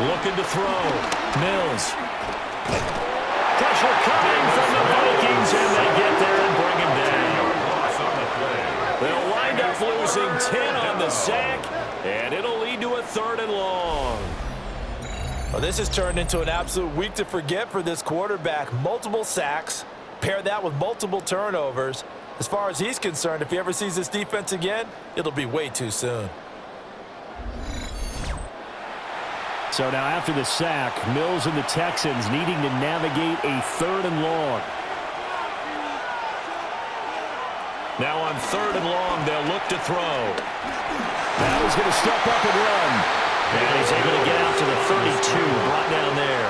Looking to throw. Mills. Pressure coming from the Vikings, and they get there and bring him down. They'll wind up losing 10 on the sack, and it'll lead to a 3rd and long. Well, this has turned into an absolute week to forget for this quarterback. Multiple sacks, pair that with multiple turnovers. As far as he's concerned, if he ever sees this defense again, it'll be way too soon. So now after the sack, Mills and the Texans needing to navigate a 3rd and long. Now on 3rd and long, they'll look to throw. Now he's going to step up and run. And he's able to get out to the 32, brought down there.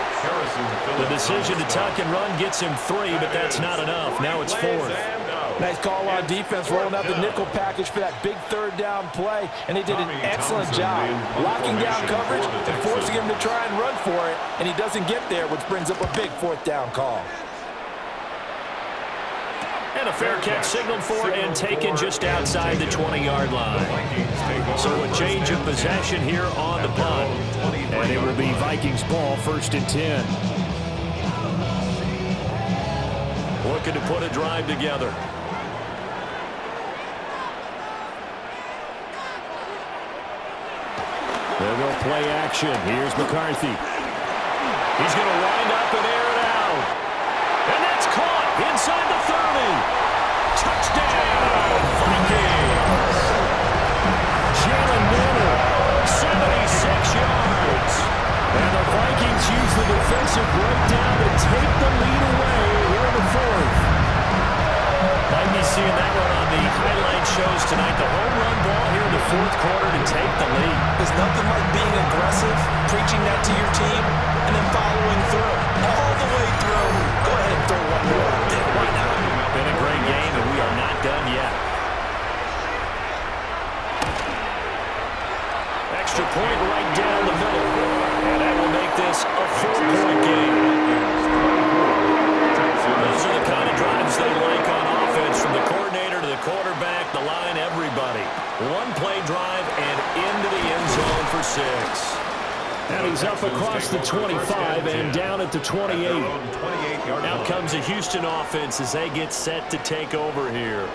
The decision to tuck and run gets him 3, but that's not enough. Now it's 4th. Nice call on defense, rolling out the nickel package for that big 3rd down play, and he did an excellent job locking down coverage and forcing him to try and run for it, and he doesn't get there, which brings up a big 4th down call. And a fair catch signaled for and taken just outside the 20-yard line. So a change of possession here on the punt. And it will be Vikings ball 1st and 10. Looking to put a drive together. They'll go play action. Here's McCarthy. He's going to wind up and air it out. And that's caught inside the 30. Touchdown, Vikings. Jalen Miller, 76 yards. And the Vikings use the defensive breakdown to take the lead away here in the 4th. Might be seeing that one on the highlight shows tonight. The home run ball here in the 4th quarter to take the lead. There's nothing like being aggressive, preaching that to your team, and then following through. All the way through. Go ahead and throw one more out there. Why not? Been a great game, and we are not done yet. Extra point right down the middle. And that will make this a 4-point game. Those are the kind of drives they like on offense, from the coordinator to the quarterback, the line, everybody. One-play drive and into the end zone for 6. And he's up across the 25 and down at the 28. Out comes the Houston offense as they get set to take over here.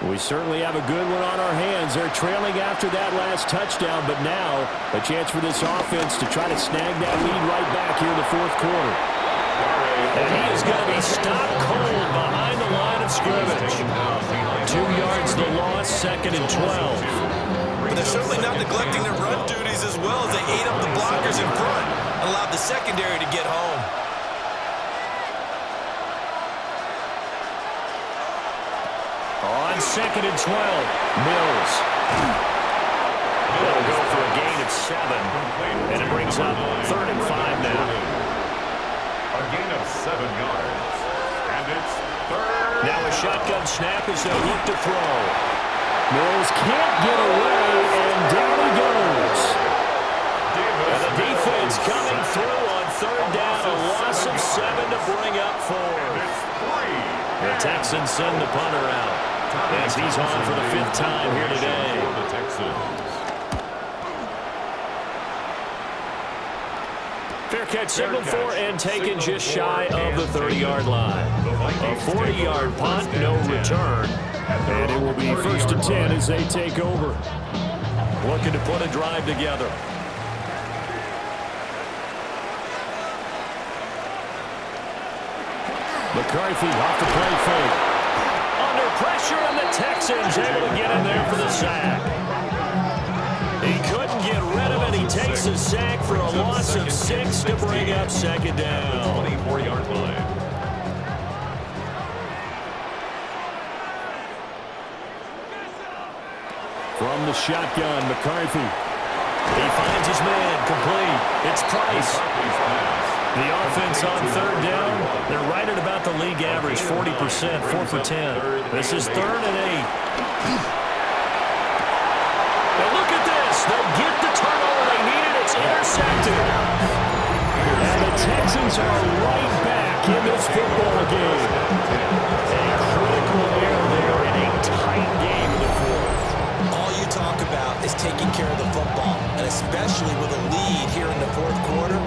We certainly have a good one on our hands. They're trailing after that last touchdown, but now a chance for this offense to try to snag that lead right back here in the 4th quarter. And he is going to be stopped cold behind the line of scrimmage. 2 yards the loss, 2nd and 12. But they're certainly not neglecting their run duties as well as they ate up the blockers in front and allowed the secondary to get home. On 2nd and 12, Mills. They'll go for a gain of 7, and it brings up 3rd and 5 now. A gain of 7 yards, and it's 3rd. Now a shotgun snap as they look to throw. Mills can't get away, and down he goes. And the defense coming through on 3rd down, a loss of 7 to bring up 4th. The Texans send the punter out as he's on for the 5th time here today. Fair catch signaled for and taken just shy of the 30-yard line. A 40-yard punt, no return. And it will be 1st and 10 as they take over. Looking to put a drive together. McCarthy off the play fake. Under pressure, and the Texans able to get in there for the sack. He couldn't get rid of it. He takes a sack for a loss of 6 to bring up 2nd down. 24-yard line. From the shotgun, McCarthy. He finds his man, complete. It's Price. The offense on 3rd down, they're right at about the league average, 40%, 4 for 10. This is 3rd and 8. Now look at this. They'll get the turnover they needed. It's intercepted. And the Texans are right back in this football game. A critical error there in a tight game in the 4th. All you talk about is taking care of the football, and especially with a lead here in the 4th quarter,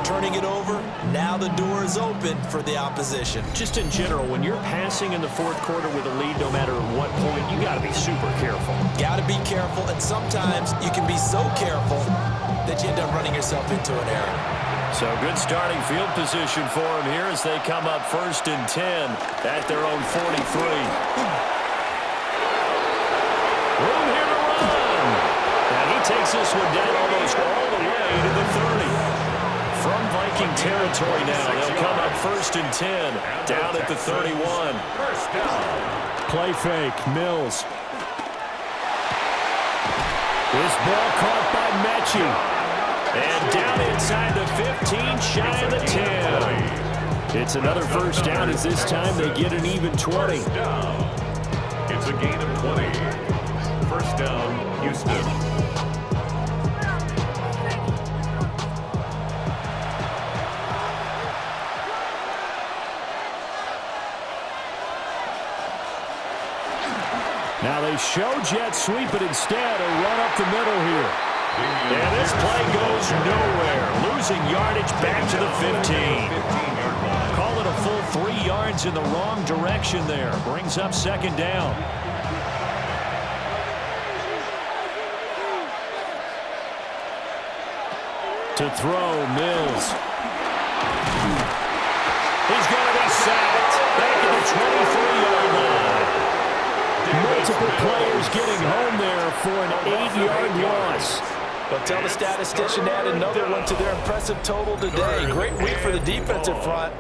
turning it over, now the door is open for the opposition. Just in general, when you're passing in the 4th quarter with a lead, no matter what point, you got to be super careful. Got to be careful, and sometimes you can be so careful that you end up running yourself into an error. So good starting field position for them here as they come up 1st and 10 at their own 43. Room here to run. And he takes this one down almost all the way to the 30. From Viking territory now, they'll come up 1st and 10 down at the 31. First down. Play fake, Mills. This ball caught by Mechie. And down inside the 15, shy of the 10. It's another 1st down as this time they get an even 20. First down. It's a gain of 20. 1st down, Houston. Now they show jet sweep, but instead a run up the middle here. And this play goes nowhere. Losing yardage back to the 15. 15-yard line. Call it a full 3 yards in the wrong direction there. Brings up 2nd down. To throw, Mills. He's going to be sacked. Back at the 23-yard line. Multiple players getting home there for an 8-yard loss. But tell the statistician to add another one to their impressive total today. Great week for the defensive front.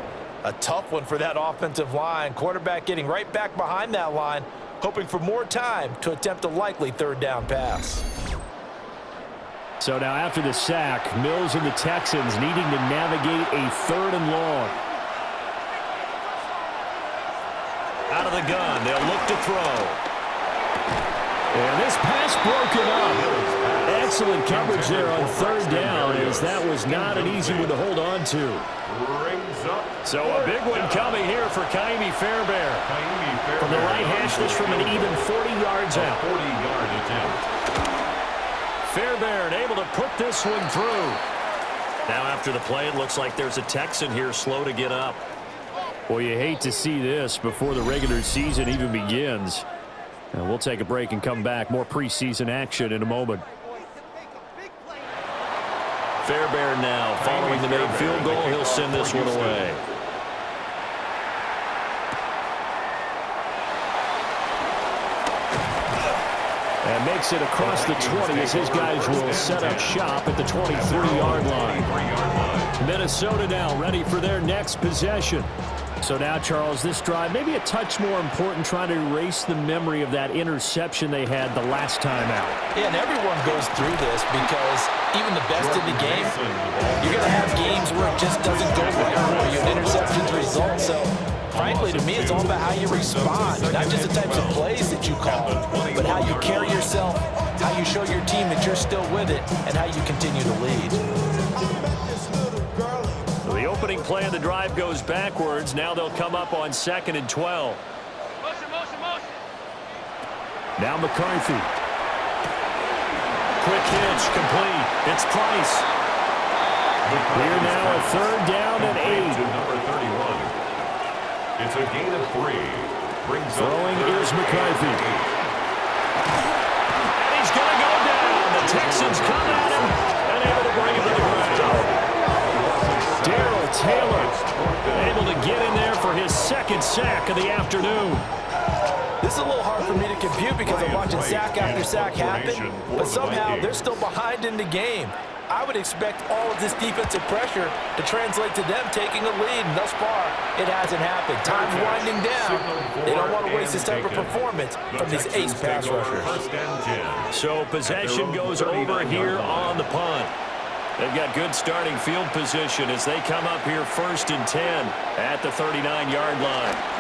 A tough one for that offensive line. Quarterback getting right back behind that line, hoping for more time to attempt a likely 3rd down pass. So now after the sack, Mills and the Texans needing to navigate a 3rd and long. Out of the gun, they'll look to throw. And this pass broken up. Excellent coverage there on 3rd down, as that was not an easy one to hold on to. Brings up. So a big one coming here for Ka'imi Fairbairn. From the right hash, this from an even 40 yards out. 40-yard attempt. Fairbairn able to put this one through. Now after the play, it looks like there's a Texan here slow to get up. Well, you hate to see this before the regular season even begins. And we'll take a break and come back. More preseason action in a moment. Fairbairn now following the made field goal. He'll send this one away. And makes it across the 20 as his guys will set up shop at the 23-yard line. Minnesota now ready for their next possession. So now, Charles, this drive maybe a touch more important, trying to erase the memory of that interception they had the last time out. Yeah, and everyone goes through this because even the best in the game, you're going to have games where it just doesn't go right for you. An interception's result. So, frankly, to me, it's all about how you respond. Not just the types of plays that you call, but how you carry yourself, how you show your team that you're still with it, and how you continue to lead. The opening play of the drive goes backwards. Now they'll come up on 2nd and 12. Motion. Now McCarthy. Quick hitch, complete. It's Price. We're now at 3rd down and 8. Number 31. It's a gain of 3. Brings Throwing up is McCarthy. And he's going to go down. The Texans come at him and able to bring him to the ground. Darrell Taylor able to get in there for his second sack of the afternoon. This is a little hard for me to compute because I'm watching sack after sack happen, but somehow they're still behind in the game. I would expect all of this defensive pressure to translate to them taking a lead, and thus far, it hasn't happened. Time's winding down. They don't want to waste this type of performance from these ace pass rushers. So possession goes over here on the punt. They've got good starting field position as they come up here 1st and 10 at the 39-yard line.